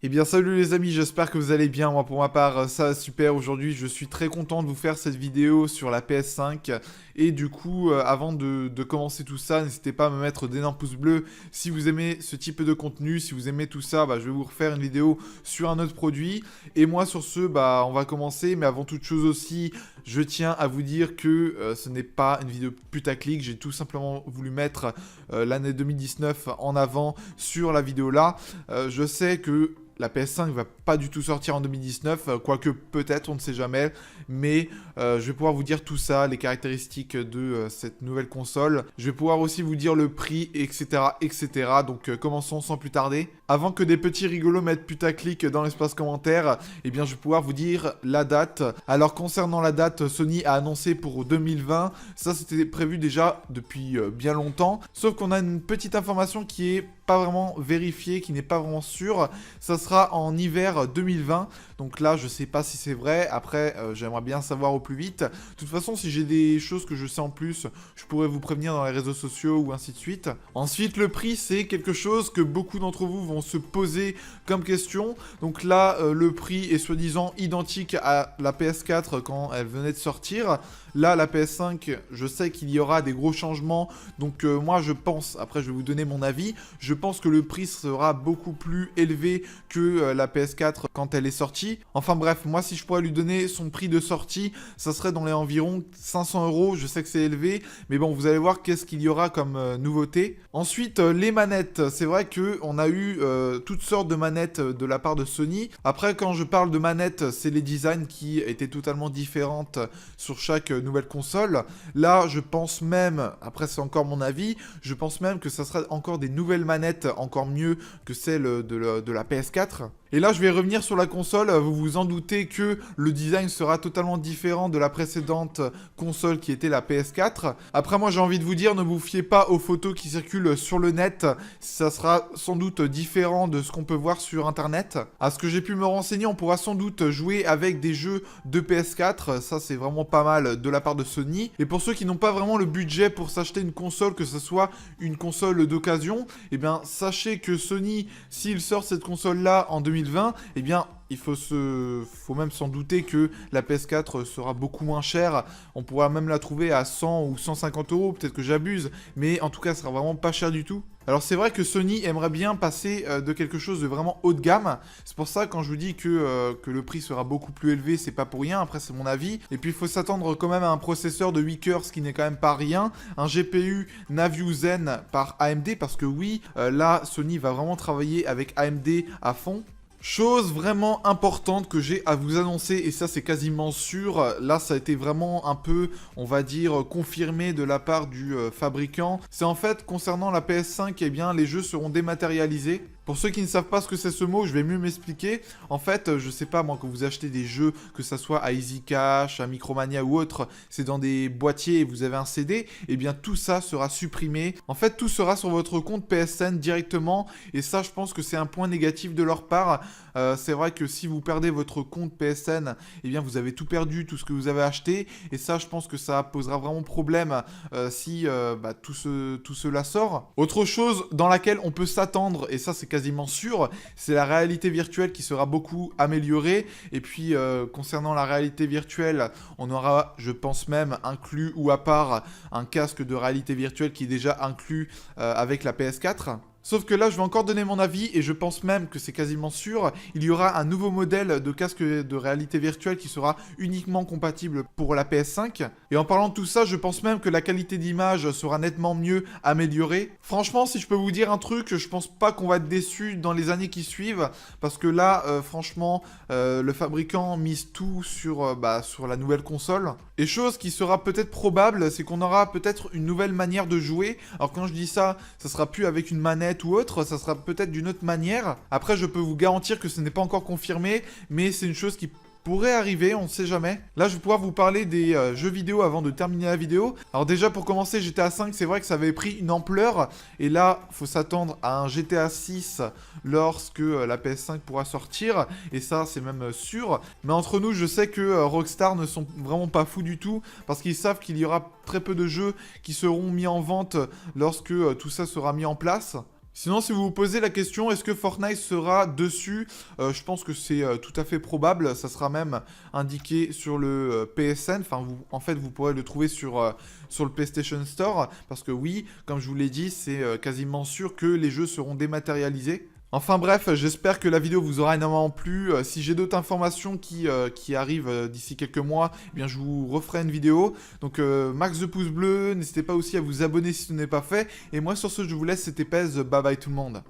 Eh bien salut les amis, j'espère que vous allez bien. Moi pour ma part ça va super. Aujourd'hui je suis très content de vous faire cette vidéo sur la PS5. Et du coup avant de commencer tout ça, n'hésitez pas à me mettre d'énormes pouces bleus si vous aimez ce type de contenu. Si vous aimez tout ça, je vais vous refaire une vidéo sur un autre produit. Et moi sur ce, on va commencer. Mais avant toute chose aussi, je tiens à vous dire que ce n'est pas une vidéo putaclic. J'ai tout simplement voulu mettre l'année 2019 en avant sur la vidéo là. Je sais que la PS5 va pas du tout sortir en 2019, quoique peut-être, on ne sait jamais. Mais je vais pouvoir vous dire tout ça, les caractéristiques de cette nouvelle console. Je vais pouvoir aussi vous dire le prix, etc. etc. Donc commençons sans plus tarder. Avant que des petits rigolos mettent putaclic dans l'espace commentaire, eh bien je vais pouvoir vous dire la date. Alors concernant la date, Sony a annoncé pour 2020. Ça c'était prévu déjà depuis bien longtemps. Sauf qu'on a une petite information qui est pas vraiment vérifiée, qui n'est pas vraiment sûre. Ça sera en hiver 2020. Donc là, je sais pas si c'est vrai. Après, j'aimerais bien savoir au plus vite. De toute façon, si j'ai des choses que je sais en plus, je pourrais vous prévenir dans les réseaux sociaux ou ainsi de suite. Ensuite, le prix, c'est quelque chose que beaucoup d'entre vous vont se poser comme question. Donc là, le prix est soi-disant identique à la PS4 quand elle venait de sortir. Là, la PS5, je sais qu'il y aura des gros changements. Donc moi, je pense, après je vais vous donner mon avis, je pense que le prix sera beaucoup plus élevé que la PS4 quand elle est sortie. Enfin bref, moi si je pourrais lui donner son prix de sortie, ça serait dans les environs 500 €. Je sais que c'est élevé, mais bon, vous allez voir qu'est-ce qu'il y aura comme nouveauté. Ensuite, les manettes. C'est vrai qu'on a eu toutes sortes de manettes de la part de Sony. Après, quand je parle de manettes, c'est les designs qui étaient totalement différentes sur chaque nouvelle console. Là, je pense même, après c'est encore mon avis, je pense même que ça sera encore des nouvelles manettes encore mieux que celles de la PS4. Et là, je vais revenir sur la console. Vous vous en doutez que le design sera totalement différent de la précédente console qui était la PS4. Après, moi, j'ai envie de vous dire, ne vous fiez pas aux photos qui circulent sur le net. Ça sera sans doute différent de ce qu'on peut voir sur Internet. À ce que j'ai pu me renseigner, on pourra sans doute jouer avec des jeux de PS4. Ça, c'est vraiment pas mal de la part de Sony. Et pour ceux qui n'ont pas vraiment le budget pour s'acheter une console, que ce soit une console d'occasion, eh bien, sachez que Sony, s'il sort cette console-là en 2020, eh bien, il faut même s'en douter que la PS4 sera beaucoup moins chère. On pourra même la trouver à 100 ou 150 €, peut-être que j'abuse, mais en tout cas, ça sera vraiment pas cher du tout. Alors c'est vrai que Sony aimerait bien passer de quelque chose de vraiment haut de gamme. C'est pour ça quand je vous dis que le prix sera beaucoup plus élevé, c'est pas pour rien. Après c'est mon avis. Et puis il faut s'attendre quand même à un processeur de 8 cœurs, ce qui n'est quand même pas rien. Un GPU Navio Zen par AMD, parce que oui, là Sony va vraiment travailler avec AMD à fond. Chose vraiment importante que j'ai à vous annoncer, et ça c'est quasiment sûr, là ça a été vraiment un peu, on va dire, confirmé de la part du fabricant. C'est en fait, concernant la PS5, eh bien les jeux seront dématérialisés. Pour ceux qui ne savent pas ce que c'est ce mot, je vais mieux m'expliquer. En fait, je sais pas moi, quand vous achetez des jeux, que ça soit à Easy Cash, à Micromania ou autre, c'est dans des boîtiers et vous avez un CD, eh bien tout ça sera supprimé. En fait, tout sera sur votre compte PSN directement, et ça je pense que c'est un point négatif de leur part. C'est vrai que si vous perdez votre compte PSN, eh bien vous avez tout perdu, tout ce que vous avez acheté, et ça je pense que ça posera vraiment problème si tout cela sort. Autre chose dans laquelle on peut s'attendre, et ça c'est quasiment sûr, c'est la réalité virtuelle qui sera beaucoup améliorée. Et puis concernant la réalité virtuelle, on aura, je pense même, inclus ou à part un casque de réalité virtuelle qui est déjà inclus avec la PS4. Sauf que là, je vais encore donner mon avis, et je pense même que c'est quasiment sûr, il y aura un nouveau modèle de casque de réalité virtuelle qui sera uniquement compatible pour la PS5. Et en parlant de tout ça, je pense même que la qualité d'image sera nettement mieux améliorée. Franchement, si je peux vous dire un truc, je pense pas qu'on va être déçu dans les années qui suivent, parce que là, franchement, le fabricant mise tout sur la nouvelle console. Et chose qui sera peut-être probable, c'est qu'on aura peut-être une nouvelle manière de jouer. Alors quand je dis ça, ça sera plus avec une manette ou autre, ça sera peut-être d'une autre manière. Après, je peux vous garantir que ce n'est pas encore confirmé, mais c'est une chose qui pourrait arriver, on ne sait jamais. Là, je vais pouvoir vous parler des jeux vidéo avant de terminer la vidéo. Alors déjà, pour commencer, GTA 5, c'est vrai que ça avait pris une ampleur. Et là, il faut s'attendre à un GTA 6 lorsque la PS5 pourra sortir. Et ça, c'est même sûr. Mais entre nous, je sais que Rockstar ne sont vraiment pas fous du tout, parce qu'ils savent qu'il y aura très peu de jeux qui seront mis en vente lorsque tout ça sera mis en place. Sinon, si vous vous posez la question, est-ce que Fortnite sera dessus? Je pense que c'est tout à fait probable. Ça sera même indiqué sur le PSN. Enfin, en fait, vous pourrez le trouver sur le PlayStation Store. Parce que oui, comme je vous l'ai dit, c'est quasiment sûr que les jeux seront dématérialisés. Enfin bref, j'espère que la vidéo vous aura énormément plu. Si j'ai d'autres informations qui arrivent d'ici quelques mois, eh bien je vous referai une vidéo. Donc max de pouces bleus, n'hésitez pas aussi à vous abonner si ce n'est pas fait. Et moi sur ce, je vous laisse, c'était Pez, bye bye tout le monde.